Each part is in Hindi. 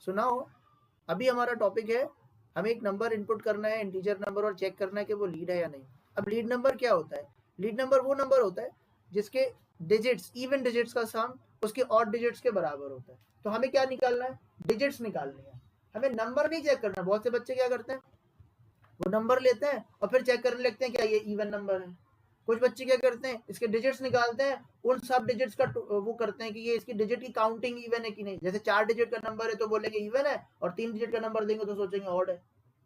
सुनाओ, अभी हमारा टॉपिक है हमें एक नंबर इनपुट करना है, इंटीजर नंबर, और चेक करना है कि वो लीड है या नहीं। अब लीड नंबर क्या होता है? लीड नंबर वो नंबर होता है जिसके डिजिट्स, इवन डिजिट्स का सम उसके ऑड डिजिट्स के बराबर होता है। तो हमें क्या निकालना है? डिजिट्स निकालनी है, हमें नंबर नहीं चेक करना। बहुत से बच्चे क्या करते हैं, वो नंबर लेते हैं और फिर चेक करने लगते हैं क्या ये इवन नंबर है। कुछ बच्चे क्या करते हैं, इसके डिजिट्स निकालते हैं, उन सब डिजिट्स का वो करते हैं कि ये इसकी डिजिट की काउंटिंग इवन है कि नहीं। जैसे 4 डिजिट का नंबर है तो बोलेंगे इवन है, और 3 डिजिट का नंबर देंगे तो सोचेंगे ऑड है।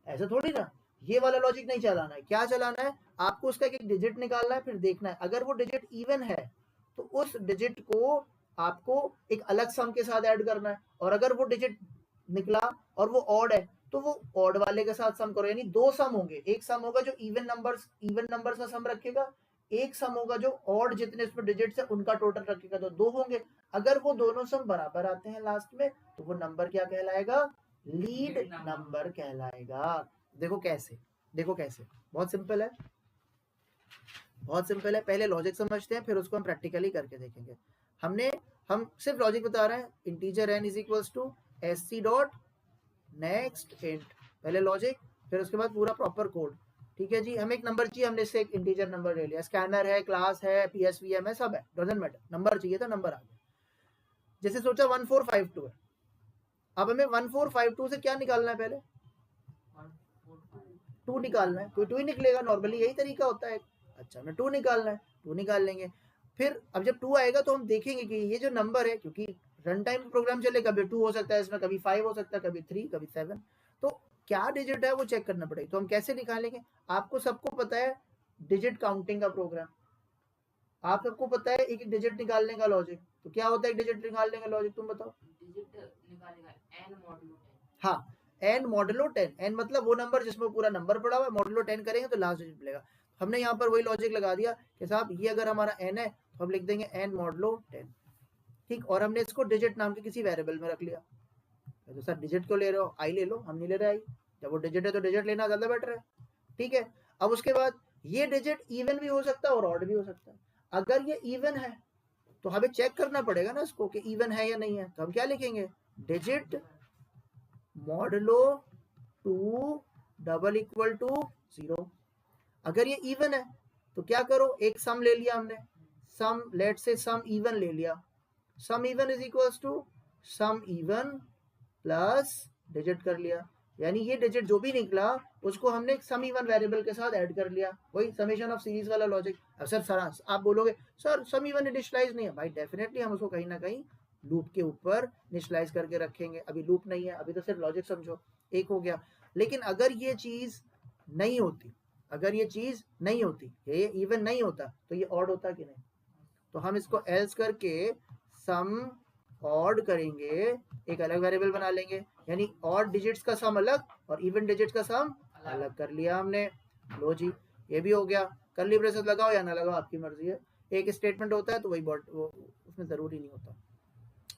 ऐसा थोड़ी ना, ये वाला लॉजिक नहीं चलाना है। क्या चलाना है, आपको उसका एक डिजिट निकालना है, फिर देखना है अगर वो डिजिट इवन है तो उस डिजिट को आपको एक अलग सम के साथ ऐड करना है, और अगर वो डिजिट निकला और वो ऑड है तो वो ऑड वाले के साथ सम करो। यानी दो सम होंगे, एक सम होगा जो इवन नंबर्स का सम रखेगा, एक सम होगा जो ऑड जितने उसमें डिजिट्स है उनका टोटल रखेगा, तो दो होंगे। अगर वो दोनों सम बराबर आते हैं लास्ट में तो वो नंबर क्या कहलाएगा? लीड नंबर कहलाएगा। देखो कैसे, देखो कैसे, बहुत सिंपल है, बहुत सिंपल है। पहले लॉजिक समझते हैं, फिर उसको हम प्रैक्टिकली करके देखेंगे। हम सिर्फ लॉजिक बता रहे हैं, integer n is equals to sc dot next int, पहले लॉजिक, फिर उसके बाद पूरा प्रॉपर कोड। ठीक है जी, हमें एक नंबर चाहिए, हमने इससे एक इंटीजर नंबर ले लिया, स्कैनर है, क्लास है, PSVM है, सब है, डजंट मैटर, नंबर चाहिए था, नंबर आ गया। जैसे सोचा 1452 है, अब हमें 1452 से क्या निकालना है? पहले 2 निकालना है, कोई 2 ही निकलेगा, नॉर्मली यही तरीका होता है। अच्छा, हमें 2 निकालना है, 2 निकाल लेंगे। फिर अब जब 2 आएगा तो हम देखेंगे कि ये जो नंबर है, क्योंकि रन टाइम प्रोग्राम चले, कभी 2 हो सकता है इसमें, कभी 5 हो सकता है, कभी 3, कभी 7, तो क्या डिजिट है वो चेक करना पड़ेगा। तो हम कैसे निकालेंगे? आपको सबको पता है डिजिट काउंटिंग का प्रोग्राम, आप सबको पता है एक डिजिट निकालने का लॉजिक। तो क्या होता है एक डिजिट निकालने का लॉजिक, तुम बताओ? डिजिट निकालेगा n मॉडुलो 10। हाँ, n मॉडुलो 10, n मतलब वो नंबर जिसमें पूरा नंबर पड़ा हुआ है, मॉडुलो 10 करेंगे तो लास्ट डिजिट मिलेगा। हमने यहाँ पर वही लॉजिक लगा दिया कि साहब ये अगर हमारा n है तो हम लिख देंगे n मॉडुलो 10, ठीक। और हमने इसको डिजिट नाम के किसी वेरिएबल में रख लिया। तो सर डिजिट क्यों ले रहे हो? आई ले लो, हम नहीं ले रहे आई, जब वो डिजिट है तो डिजिट लेना ज्यादा बेटर है, ठीक है। अब उसके बाद ये डिजिट इवन भी हो सकता है और ऑड भी हो सकता है। अगर ये इवन है तो हमें चेक करना पड़ेगा ना इसको कि इवन है या नहीं है, तो हम क्या लिखेंगे? Digit modulo 2 double equal to 0। अगर ये इवन है तो क्या करो, एक सम ले लिया हमने, सम लेट से सम इवन ले लिया, sum even is equals to sum even plus digit कर लिया। यानी ये डिजिट जो भी निकला उसको हमने सम इवन वेरिएबल के साथ ऐड कर लिया, वही समेशन ऑफ सीरीज वाला लॉजिक। अब सर आप बोलोगे सर सम इवन इनिशियलाइज नहीं है, भाई डेफिनेटली हम उसको कहीं ना कहीं लूप के ऊपर इनिशियलाइज करके रखेंगे। अभी लूप नहीं है, अभी तो सिर्फ लॉजिक समझो, एक हो गया। लेकिन अगर ये चीज नहीं होती, अगर ये चीज नहीं होती, ये इवन नहीं होता, तो ये ऑड होता कि नहीं? तो हम इसको एल्स करके सम ऑड करेंगे, एक अलग वेरिएबल बना लेंगे, यानी ऑड डिजिट्स का सम अलग और इवन डिजिट्स का सम अलग कर लिया हमने। लो जी, ये भी हो गया। कर्ली ब्रेसेस लगाओ या ना लगाओ, आपकी मर्जी है, एक स्टेटमेंट होता है तो वही वो उसमें जरूरी नहीं होता।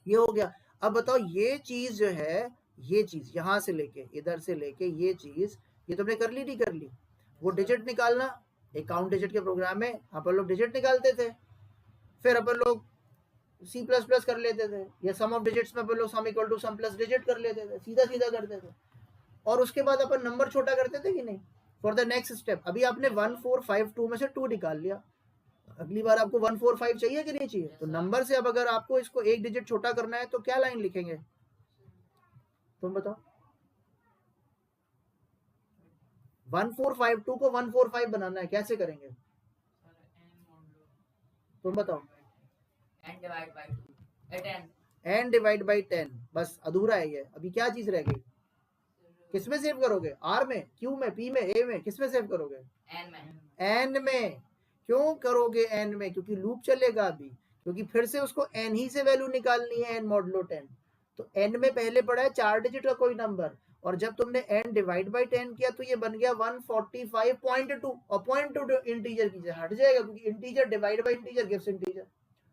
ये हो गया। अब बताओ ये चीज जो है, ये चीज यहां से लेके इधर से लेके ये चीज, ये तुमने कर ली नहीं कर ली? वो डिजिट निकालना, एक काउंट डिजिट के प्रोग्राम में अपन लोग डिजिट निकालते थे, फिर अपन लोग C++ कर लेते थे, या सम ऑफ डिजिट्स में अपन लोग sum equal to sum plus digit कर लेते थे, सीधा सीधा करते थे। और उसके बाद अपन नंबर छोटा करते थे कि नहीं, फॉर द नेक्स्ट स्टेप। अभी आपने 1452 में से 2 निकाल लिया, अगली बार आपको 145 चाहिए कि नहीं चाहिए? तो नंबर से अब अगर आपको इसको एक डिजिट छोटा करना है तो क्या लाइन लिखेंगे, तुम बताओ? 1452 को 145 बनाना है, कैसे करेंगे तुम बताओ? n divide by 2 10, n divide by 10, बस अधूरा है ये। अभी क्या चीज रह गई? किसमें सेव करोगे? R में, Q में, P में, A में, किसमें सेव करोगे? n में। n में। क्यों करोगे n में? क्योंकि लूप चलेगा अभी, क्योंकि फिर से उसको n ही से वैल्यू निकालनी है, n मॉडुलो 10। तो n में पहले पड़ा है 4 डिजिट का कोई नंबर, और जब तुमने n डिवाइड बाई 10 किया तो ये बन गया 145.2, और 0.2 इंटीजर की हट जाएगा, क्योंकि integer divide by integer gives integer.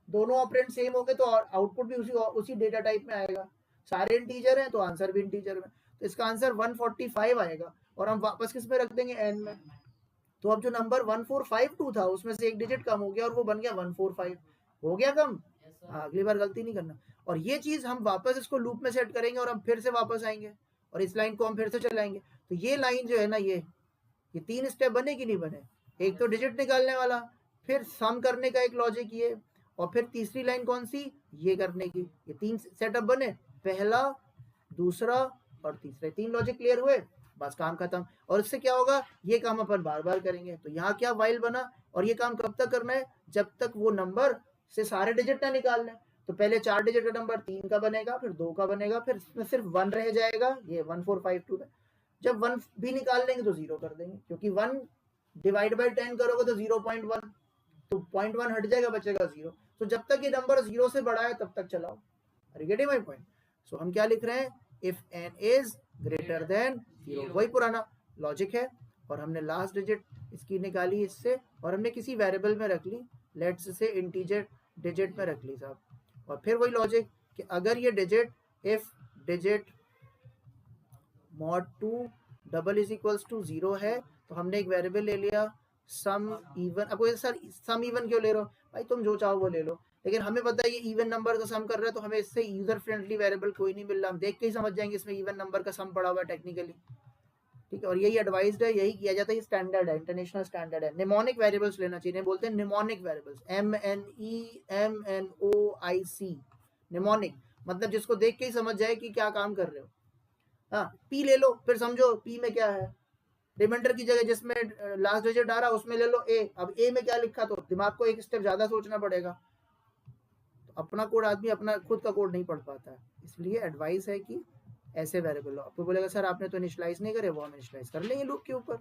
दोनों ऑपरेंड सेम हो गए तो आउटपुट भी उसी डेटा टाइप में आएगा। सारे इंटीजर हैं तो आंसर भी इंटीजर में, तो इसका आंसर 145 आएगा, और हम वापस किस में रख देंगे? n में। तो अब जो नंबर 1452 था उसमें से एक डिजिट कम हो गया और वो बन गया 145, हो गया कम? सर हाँ, अगली बार गलती नहीं करना। और ये चीज हम वापस इसको लूप में सेट करेंगे और हम फिर से वापस आएंगे और इस लाइन को हम फिर से चलाएंगे। तो ये लाइन जो है ना, ये 3 स्टेप बने कि नहीं बने? एक तो डिजिट निकालने वाला, फिर सम करने का एक लॉजिक ये, और फिर तीसरी लाइन कौन सी, ये करने की। ये 3 सेटअप बने, पहला, दूसरा और तीसरा। 3 लॉजिक क्लियर हुए, बस काम खत्म। और इससे क्या होगा, ये काम अपन बार बार करेंगे। तो यहाँ क्या वाइल बना, और ये काम कब तक करना है, जब तक वो नंबर से सारे डिजिट ना निकालने। तो पहले 4 डिजिट का नंबर 3 का बनेगा, फिर 2 का बनेगा, फिर इसमें सिर्फ 1 रह जाएगा, ये 1452 में। जब 1 भी निकाल लेंगे तो 0 कर देंगे, क्योंकि 1 डिवाइड बाई 10 करोगे तो 0.1, तो 0.1 हट जाएगा, बचेगा 0। तो जब तक ये नंबर 0 से बड़ा है तब तक चलाओ। Are you getting my point? So हम क्या लिख रहे हैं, if n is greater than 0, वही पुराना लॉजिक है। और हमने लास्ट डिजिट इसकी निकाली इससे, और हमने किसी वेरिएबल में रख ली, लेट्स से इंटीजर डिजिट में रख ली साहब। और फिर वही लॉजिक कि अगर ये digit, if digit mod 2 double is equals to 0 है, तो हमने एक वेरिएबल ले लिया सम इवन। अब सर सम इवन क्यों ले रहे हो भाई, तुम जो चाहो वो ले लो, लेकिन हमें पता है ये इवन नंबर का सम कर रहा है, तो हमें इससे यूजर फ्रेंडली वेरिएबल कोई नहीं मिल रहा। हम देख के ही समझ जाएंगे इसमें इवन नंबर का सम पड़ा हुआ है टेक्निकली, ठीक है। और यही एडवाइस्ड है, यही किया जाता है, स्टैंडर्ड है, इंटरनेशनल स्टैंडर्ड है। निमोनिक वेरिएबल्स लेना चाहिए, बोलते हैं निमोनिक वेरिएबल्स, MNEMNOIC, निमोनिक, मतलब जिसको देख के ही समझ जाए कि क्या काम कर रहे हो। हाँ, पी ले लो, फिर समझो पी में क्या है। रिमाइंडर की जगह जिसमें लास्ट डिजिट आ रहा उसमें ले लो ए। अब ए में क्या लिखा, तो दिमाग को एक स्टेप ज्यादा सोचना पड़ेगा। तो अपना कोड आदमी अपना खुद का कोड नहीं पढ़ पाता है, इसलिए एडवाइस है कि ऐसे वेरिएबल लो। आपको बोलेगा सर आपने तो इनिशियलाइज नहीं करे, वो हम इनिशियलाइज कर लेंगे लूप के ऊपर।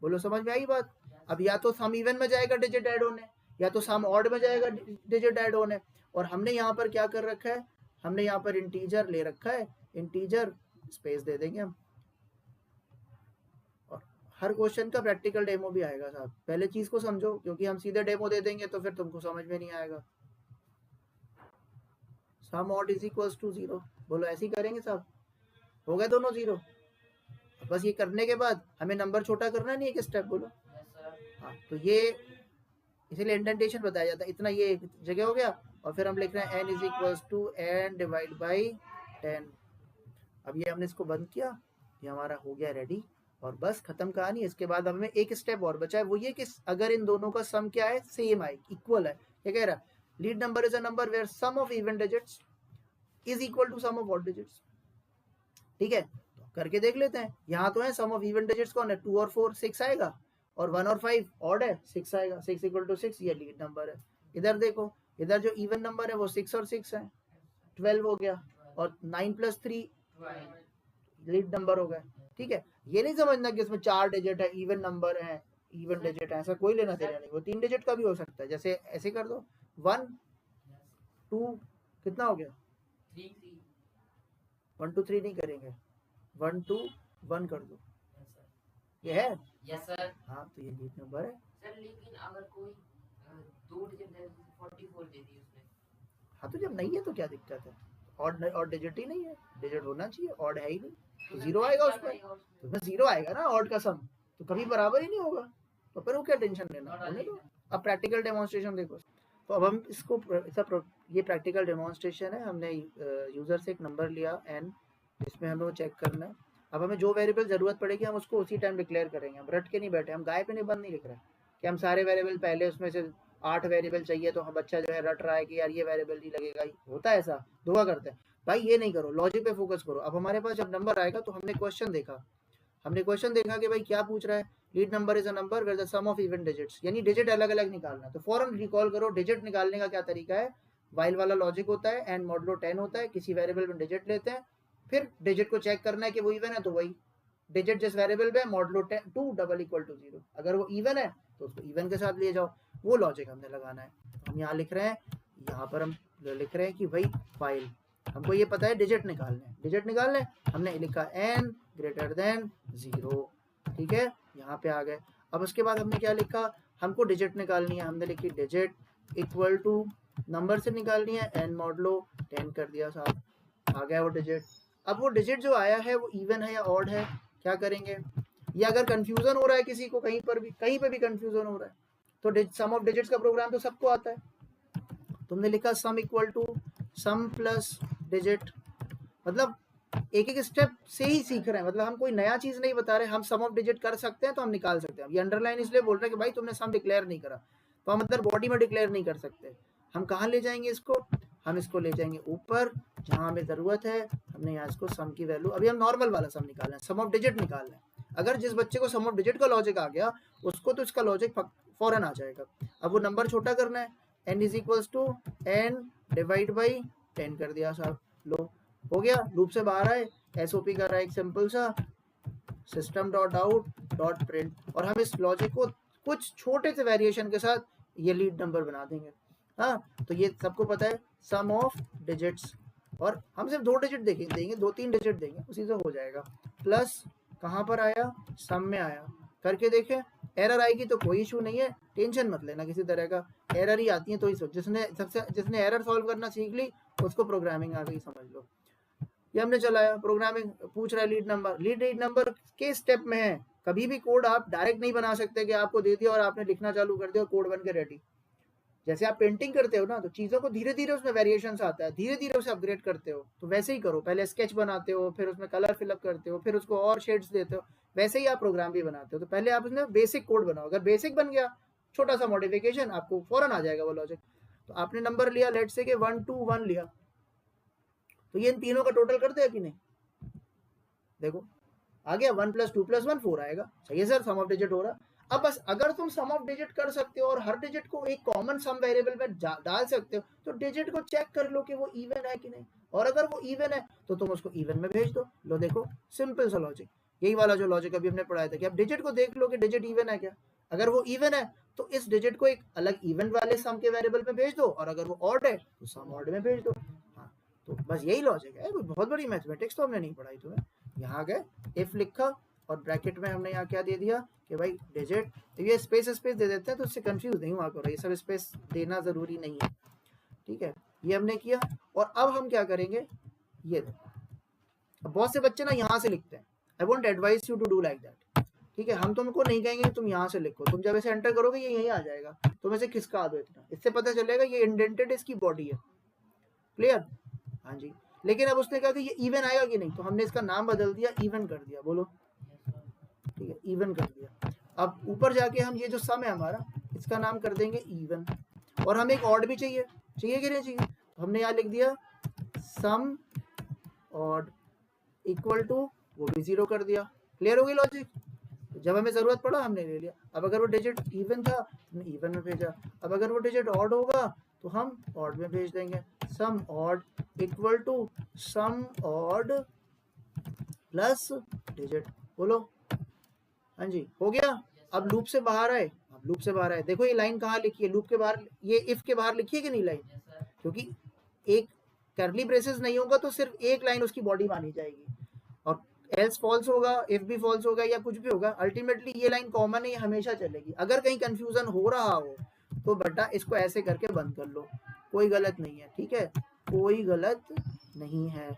बोलो समझ में आई बात? अब या तो सम इवन में जाएगा डिजिट ऐड होने, या तो सम ऑड में जाएगा डिजिट ऐड होने। और हमने यहाँ पर क्या कर रखा है, हमने यहाँ पर इंटीजर ले रखा है, इंटीजर स्पेस दे देंगे हम। और हर क्वेश्चन का प्रैक्टिकल डेमो भी आएगा साहब, पहले चीज को समझो, क्योंकि हम सीधे डेमो दे देंगे तो फिर तुमको समझ में नहीं आएगा। Sum odd is equals to 0, बोलो ऐसे ही करेंगे साहब, हो गए दोनों 0। बस ये करने के बाद हमें नंबर छोटा करना नहीं, एक स्टेप बोलो। हाँ, तो ये इसीलिए इंडेंटेशन बताया जाता है, इतना ये एक जगह हो गया। और फिर हम लिख रहे हैं n is equals to n divide by 10। अब ये हमने इसको बंद किया, ये हमारा हो गया रेडी, और बस खत्म कहानी। इसके बाद हमें एक स्टेप और बचा है, वो ये कि अगर इन दोनों का सम क्या है, सेम है, इक्वल है। क्या कह रहा है, lead number is a number where sum of even digits is equal to sum of odd digits. ठीक है, तो करके देख लेते हैं। यहाँ तो है सम ऑफ इवन डिजिट्स कौन है, 2 और 4 6 आएगा, और 1 और 5 ऑड है 6 आएगा, 6 इक्वल टू 6, ये लीड नंबर है। इधर देखो, इधर जो इवन नंबर है वो 6 और 6 है, 12 हो गया, और 9 प्लस 3 लीड नंबर हो गए। ठीक है, ये नहीं समझना कि उसमें 4 डिजिट है, इवन नंबर है, इवन डिजिट है, ऐसा कोई लेना देना नहीं। वो 3 डिजिट का भी हो सकता है, जैसे ऐसे कर दो 1 2, कितना हो गया 1 2 3 नहीं करेंगे, 1 2 1 कर दो, ये है। Yes sir. हाँ, तो ये लीड नंबर है सर लेकिन अगर कोई 2 डिजिट दे 44 दे दी उसने। हाँ, तो जब नहीं है तो क्या दिक्कत है, ऑड डिजिट ही नहीं है, डिजिट होना चाहिए, ऑड है ही नहीं, तो 0 आएगा उसमें, तो उसमें 0 आएगा ना, ऑड का सम तो कभी बराबर ही नहीं होगा, तो फिर वो क्या टेंशन लेना, होने दो। अब प्रैक्टिकल डेमोन्स्ट्रेशन देखो। तो अब हम इसको ये प्रैक्टिकल डेमोन्स्ट्रेशन है, हमने यूजर से एक नंबर लिया n, जिसमें हमें वो चेक करना है। अब हमें जो वेरिएबल जरूरत पड़ेगी हम उसको उसी टाइम डिक्लेयर करेंगे, हम रट के नहीं बैठे, हम गाय पे निबंध नहीं लिख रहे कि हम सारे वेरिएबल पहले, उसमें से 8 वेरिएबल चाहिए तो हम बच्चा जो है रट रहा है कि यार ये वेरिएबल नहीं लगेगा, होता है ऐसा, धोखा करते हैं भाई, ये नहीं करो, लॉजिक पे फोकस करो। अब हमारे पास जब नंबर आएगा तो हमने क्वेश्चन देखा कि भाई क्या पूछ रहा है, lead number is a number where the sum of even digits, यानी डिजिट अलग अलग निकालना। तो फौरन रिकॉल करो डिजिट निकालने का क्या तरीका है, वाइल वाला लॉजिक होता है, एंड मॉडुलो 10 होता है, किसी वेरिएबल में डिजिट लेते हैं, फिर डिजिट को चेक करना है कि वो इवन है तो वही डिजिट जिस वेरिएबल में मॉडुलो 2 डबल इक्वल टू 0, अगर वो इवन है तो उसको इवन के साथ लिए जाओ, वो लॉजिक हमने लगाना है। हम यहाँ लिख रहे हैं, यहाँ पर हम लिख रहे हैं कि भाई फाइल, हमको ये पता है डिजिट निकालने, हमने लिखा n ग्रेटर देन 0, ठीक है, यहाँ पे आ गए। अब उसके बाद हमने क्या लिखा, हमको डिजिट निकालनी है, हमने लिखी डिजिट इक्वल टू नंबर से निकालनी है, n मॉडुलो 10 कर दिया साहब, आ गया वो डिजिट। अब वो डिजिट जो आया है वो इवन है या ऑड है, क्या करेंगे, या अगर कंफ्यूजन हो रहा है किसी को, कहीं पे भी कंफ्यूजन हो रहा है, तो सम ऑफ डिजिट्स का प्रोग्राम तो सबको आता है, तुमने लिखा sum equal to sum plus digit, मतलब एक एक स्टेप से ही सीख रहे हैं, मतलब हम कोई नया चीज नहीं बता रहे, हम सम ऑफ डिजिट कर सकते हैं तो हम निकाल सकते हैं। ये अंडरलाइन इसलिए बोल रहे हैं कि भाई तुमने सम डिक्लेयर नहीं करा, तो हम अंदर बॉडी में डिक्लेयर नहीं कर सकते। हम कहाँ ले जाएंगे इसको, हम इसको ले जाएंगे ऊपर जहां हमें जरूरत है। हमने यहाँ इसको सम की वैल्यू, अभी हम नॉर्मल वाला सम निकाल रहे हैं, सम ऑफ डिजिट निकाल रहे हैं। अगर जिस बच्चे को सम ऑफ डिजिट का लॉजिक आ गया उसको तो इसका लॉजिक फौरन आ जाएगा। अब वो नंबर छोटा करना है, n is equals to n divide by 10 कर दिया साहब, लो हो गया, लूप से बाहर आए, एसओपी कर रहा है एक सिंपल सा system dot out dot print, और हम इस लॉजिक को कुछ छोटे से वेरिएशन के साथ ये लीड नंबर बना देंगे। हाँ, तो ये सबको पता है सम ऑफ डिजिट्स, और हम सिर्फ 2 डिजिट देंगे, 2-3 डिजिट देंगे, उसी से हो जाएगा। प्लस कहाँ पर आया, सम में आया, करके देखें। एरर आएगी तो कोई इशू नहीं है, टेंशन मत लेना किसी तरह का, एरर ही आती है तो ही सोच, जिसने एरर सॉल्व करना सीख ली उसको प्रोग्रामिंग आ गई समझ लो। ये हमने चलाया, प्रोग्रामिंग पूछ रहा है लीड नंबर के स्टेप में है। कभी भी कोड आप डायरेक्ट नहीं बना सकते कि आपको दे दिया और आपने लिखना चालू कर दिया, कोड बन के रेडी। जैसे आप पेंटिंग करते हो ना, तो चीजों को धीरे धीरे उसमें वेरिएशंस आता है, धीरे धीरे उसे अपग्रेड करते हो, तो वैसे ही करो, पहले स्केच बनाते हो, फिर उसमें कलर फिलअप करते हो, फिर उसको और शेड्स देते हो, वैसे ही आप प्रोग्राम भी बनाते हो। तो पहले आप उसमें बेसिक कोड बनाओ, अगर बेसिक बन गया, छोटा सा मॉडिफिकेशन, आपको फौरन आ जाएगा वो लॉजिक। तो आपने नंबर लिया, लेट से 1 2 1 लिया, तो ये इन तीनों का टोटल कर दिया कि नहीं, देखो आ गया, 1 + 2 + 1 4 आएगा। सही है सर, सम ऑफ डिजिट हो रहा। अब बस अगर तुम सम ऑफ डिजिट कर सकते हो और हर डिजिट को एक कॉमन सम वेरिएबल में डाल सकते हो, तो डिजिट को चेक कर लो कि वो इवन है कि नहीं, और अगर वो इवन है तो तुम उसको इवन में भेज दो। लो देखो, सिंपल सा लॉजिक, यही वाला जो लॉजिक अभी हमने पढ़ाया था कि अब डिजिट को देख लो कि डिजिट इवन है क्या। अगर वो इवन है तो इस डिजिट को एक अलग इवन वाले सम के वेरिएबल में भेज दो, और अगर वो ऑड है तो सम ऑड में भेज दो। हाँ, तो बस यही लॉजिक है, कोई बहुत बड़ी मैथमेटिक्स तो हमने नहीं पढ़ाई तुम्हें। यहाँ गए, इफ लिखा, और ब्रैकेट में हमने यहाँ क्या दे दिया कि भाई डिजिट, तो ये स्पेस दे देते हैं तो इससे कंफ्यूज नहीं हुआ करो, ये सब स्पेस देना जरूरी नहीं है, ठीक है। ये हमने किया, और अब हम क्या करेंगे, ये देखो, बहुत से बच्चे ना यहाँ से लिखते हैं, I won't advise you to do like that, ठीक है। हम तुमको नहीं कहेंगे कि तुम यहाँ से लिखो, तुम जब इसे एंटर करोगे ये यहीं आ जाएगा, तुम इसे खिसका दो इतना, इससे पता चलेगा ये इंडेंटेड इसकी बॉडी है। क्लियर, हाँ जी। लेकिन अब उसने कहा कि ये इवन आएगा कि नहीं, तो हमने इसका नाम बदल दिया, इवन कर दिया, बोलो, ठीक है, इवन कर दिया। अब ऊपर जाके हम ये जो सम है हमारा, इसका नाम कर देंगे इवन, और हमें एक ऑड भी चाहिए कि नहीं चाहिए, तो हमने यहाँ लिख दिया सम ऑड इक्वल टू, वो भी 0 कर दिया। क्लियर हो गई लॉजिक, जब हमें जरूरत पड़ा हमने ले लिया। अब अगर वो डिजिट इवन था हमने इवन में भेजा, अब अगर वो डिजिट ऑड होगा तो हम ऑड में भेज देंगे, sum odd equal to sum odd plus digit, बोलो, हाँ जी, हो गया। अब लूप से बाहर आए, देखो ये लाइन कहाँ लिखी है, लूप के बाहर, ये इफ के बाहर लिखी है कि नहीं लाइन, क्योंकि एक करली ब्रेसेस नहीं होगा तो सिर्फ एक लाइन उसकी बॉडी मानी जाएगी, और एल्स फॉल्स होगा, इफ भी फॉल्स होगा, या कुछ भी होगा, अल्टीमेटली ये लाइन कॉमन है, हमेशा चलेगी। अगर कहीं कंफ्यूजन हो रहा हो तो बेटा इसको ऐसे करके बंद कर लो, कोई गलत नहीं है, ठीक है, कोई गलत नहीं है,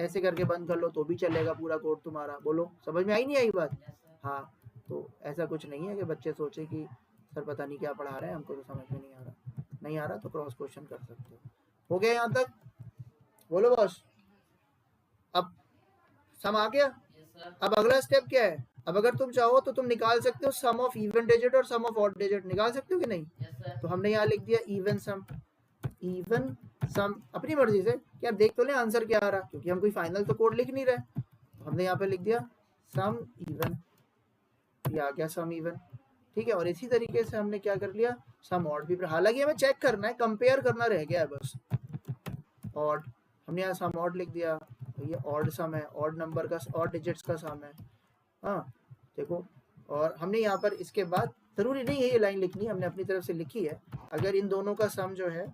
ऐसे करके बंद कर लो तो भी चलेगा पूरा कोड तुम्हारा। बोलो, समझ में आई नहीं आई बात? हाँ, तो ऐसा कुछ नहीं है कि बच्चे सोचे कि सर पता नहीं क्या पढ़ा रहे हैं, हमको तो समझ में नहीं आ रहा तो क्रॉस क्वेश्चन कर सकते हो। हो गया यहाँ तक, बोलो बॉस। अब सम आ गया, अब अगला स्टेप क्या है, अब अगर तुम चाहो तो तुम निकाल सकते हो सम ऑफ इवन डिजिट और सम ऑफ ऑड डिजिट, निकाल सकते हो कि नहीं? तो हमने यहाँ लिख दिया इवन सम अपनी मर्जी से, कि आप देख तो ले आंसर क्या आ रहा, क्योंकि हम कोई फाइनल तो कोड लिख नहीं रहे, तो हमने यहाँ पे लिख दिया सम इवन, ये आ गया सम इवन, ठीक है। और इसी तरीके से हमने क्या कर लिया, सम ऑड भी, हालांकि हमें चेक करना है, कंपेयर करना रह गया है बस। ऑड, हमने यहाँ सम ऑड लिख दिया, ये ऑड सम है, ऑड नंबर का, ऑड डिजिट्स का सम है, हाँ देखो। और हमने यहाँ पर इसके बाद, जरूरी नहीं है ये लाइन लिखनी, हमने अपनी तरफ से लिखी है, अगर इन दोनों का सम जो है,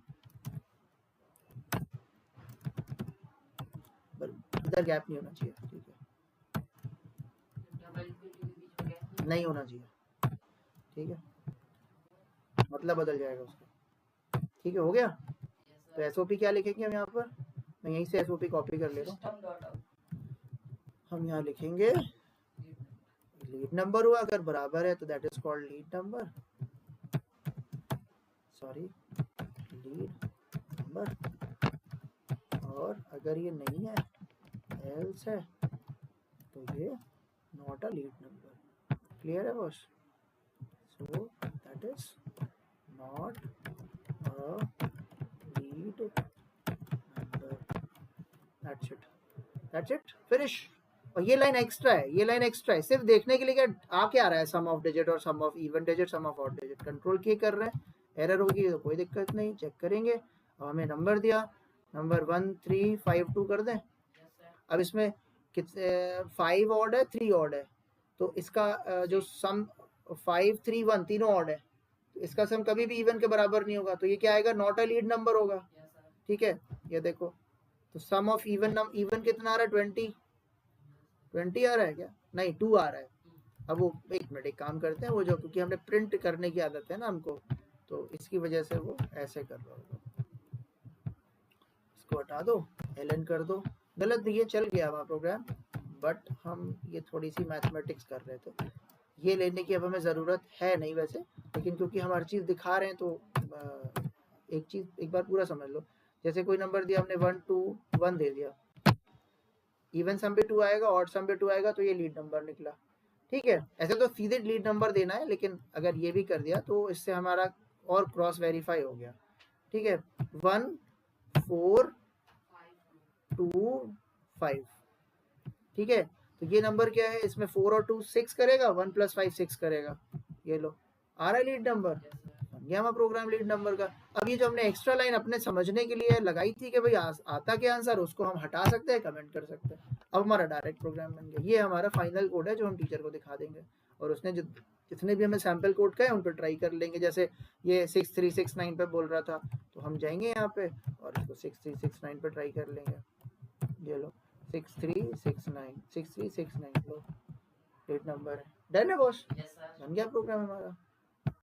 इधर गैप नहीं होना चाहिए, ठीक है, नहीं होना चाहिए, ठीक है, मतलब बदल जाएगा उसका, ठीक है, हो गया। तो एसओपी क्या लिखेंगे हम यहाँ पर, मैं यहीं से एसओपी कॉपी कर ले रहा हूँ, हम यहाँ लिखेंगे लीड नंबर हुआ, अगर बराबर है तो that is called lead number, sorry lead number, और अगर ये नहीं है एल्स है तो ये not a lead number. Clear है boss? So that is not a lead number. That's it, finish. और ये लाइन एक्स्ट्रा है, ये लाइन एक्स्ट्रा है सिर्फ देखने के लिए क्या आ क्या रहा है, सम ऑफ डिजिट और sum of even digit, sum of odd digit. Control की कर रहे हैं, एरर होगी तो कोई दिक्कत नहीं, चेक करेंगे। अब हमें नंबर दिया, नंबर 1352 कर दें। अब इसमें कितने 5 ऑड है 3 ऑड है, तो इसका जो सम 531 तीनों ऑड है, तो इसका सम कभी भी इवन के बराबर नहीं होगा, तो ये क्या आएगा, नॉट अ लीड नंबर होगा। ठीक है, ये देखो, तो सम ऑफ इवन कितना आ रहा है, 20 आ रहा है क्या, नहीं 2 आ रहा है। अब वो एक मिनट, एक काम करते हैं, वो जो क्योंकि हमने प्रिंट करने की आदत है ना हमको, तो इसकी वजह से वो ऐसे कर रहा होगा। इसको हटा दो, एलन कर दो, गलत ये चल गया हमारा प्रोग्राम, बट हम ये थोड़ी सी मैथमेटिक्स कर रहे थे, ये लेने की अब हमें ज़रूरत है नहीं वैसे, लेकिन क्योंकि हम हर चीज़ दिखा रहे हैं तो एक चीज़ एक बार पूरा समझ लो। जैसे कोई नंबर दिया हमने 1 2 1 दे दिया, इवन सम पे 2 आएगा, ऑड सम पे 2 आएगा, तो ये लीड नंबर निकला। ठीक है, ऐसे तो सीधे लीड नंबर देना है, लेकिन अगर ये भी कर दिया तो इससे हमारा और क्रॉस वेरीफाई हो गया। ठीक है, 1 4 2 5। ठीक है, तो ये नंबर क्या है, इसमें 4 और 2 6 करेगा, 1 + 5 6 करेगा। ये लो, आ रहा है लीड नंबर, गया हमारा प्रोग्राम लीड नंबर का। अब ये जो हमने एक्स्ट्रा लाइन अपने समझने के लिए लगाई थी कि भाई आता क्या आंसर, उसको हम हटा सकते हैं, कमेंट कर सकते हैं। अब हमारा डायरेक्ट प्रोग्राम बन गया। ये हमारा फाइनल कोड है जो हम टीचर को दिखा देंगे, और उसने जितने भी हमें सैम्पल कोड का है उन पर ट्राई कर लेंगे। जैसे ये 6369 पे बोल रहा था, तो हम जाएंगे यहाँ पे और इसको 6369 पे ट्राई कर लेंगे। ये लो 6369 लो, लीड नंबर है, डन है बॉस, बन गया प्रोग्राम हमारा।